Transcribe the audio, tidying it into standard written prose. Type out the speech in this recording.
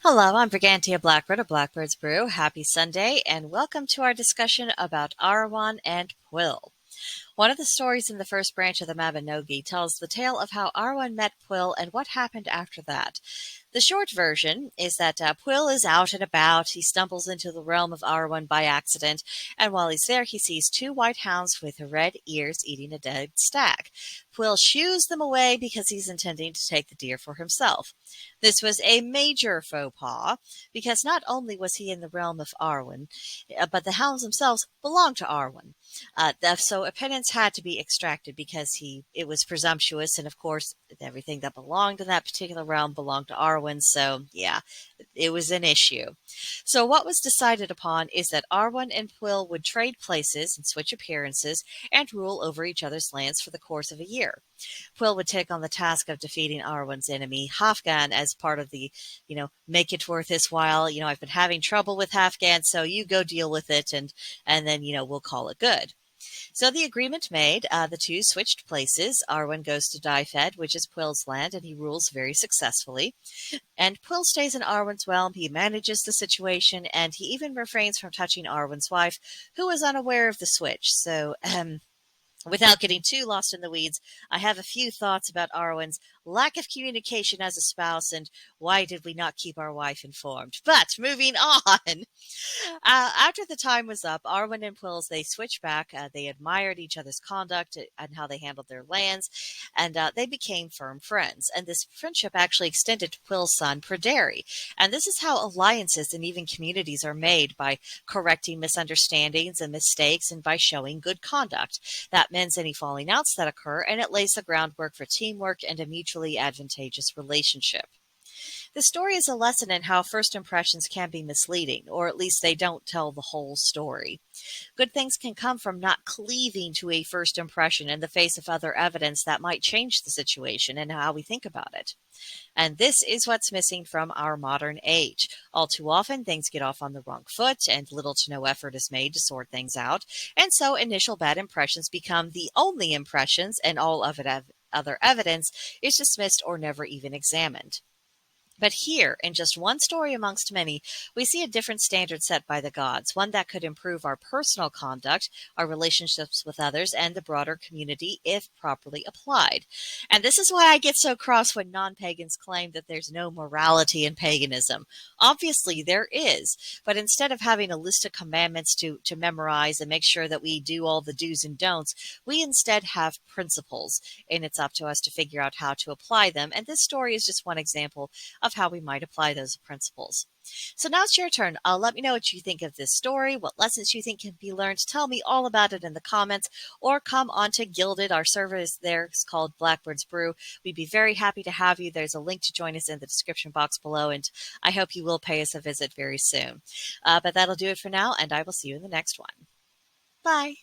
Hello, I'm BrigantiaBlackbird of BlackbirdsBrew. Happy Sunday, and welcome to our discussion about Arawn and Pwyll. One of the stories in the first branch of the Mabinogi tells the tale of how Arawn met Pwyll and what happened after that. The short version is that Pwyll is out and about. He stumbles into the realm of Arawn by accident, and while he's there, he sees two white hounds with red ears eating a dead stag. Pwyll shoos them away because he's intending to take the deer for himself. This was a major faux pas, because not only was he in the realm of Arawn, but the hounds themselves belonged to Arawn. So a penance had to be extracted because it was presumptuous, and of course everything that belonged in that particular realm belonged to Arawn, so yeah, it was an issue. So what was decided upon is that Arawn and Pwyll would trade places and switch appearances and rule over each other's lands for the course of a year. Pwyll would take on the task of defeating Arawn's enemy, Halfgan, as part of the, make it worth his while. I've been having trouble with Halfgan, so you go deal with it, and then, we'll call it good. So the agreement made, the two switched places. Arawn goes to Dyfed, which is Pwyll's land, and he rules very successfully. And Pwyll stays in Arawn's realm. He manages the situation, and he even refrains from touching Arawn's wife, who was unaware of the switch. So, without getting too lost in the weeds, I have a few thoughts about Arawn's lack of communication as a spouse and why did we not keep our wife informed. But moving on. After the time was up, Arawn and Pwyll, they switched back. They admired each other's conduct and how they handled their lands, and they became firm friends. And this friendship actually extended to Pwyll's son, Pryderi. And this is how alliances and even communities are made, by correcting misunderstandings and mistakes and by showing good conduct. That mends any falling outs that occur, and it lays the groundwork for teamwork and a mutually advantageous relationship. The story is a lesson in how first impressions can be misleading, or at least they don't tell the whole story. Good things can come from not cleaving to a first impression in the face of other evidence that might change the situation and how we think about it. And this is what's missing from our modern age. All too often, things get off on the wrong foot, and little to no effort is made to sort things out. And so initial bad impressions become the only impressions, and all of it other evidence is dismissed or never even examined. But here, in just one story amongst many, we see a different standard set by the gods, one that could improve our personal conduct, our relationships with others, and the broader community if properly applied. And this is why I get so cross when non-pagans claim that there's no morality in paganism. Obviously, there is, but instead of having a list of commandments to memorize and make sure that we do all the do's and don'ts, we instead have principles, and it's up to us to figure out how to apply them. And this story is just one example of how we might apply those principles. So now it's your turn. Let me know what you think of this story, what lessons you think can be learned. Tell me all about it in the comments, or come on to Gilded. Our server is there. It's called BlackbirdsBrew. We'd be very happy to have you. There's a link to join us in the description box below, and I hope you will pay us a visit very soon. But that'll do it for now, and I will see you in the next one. Bye.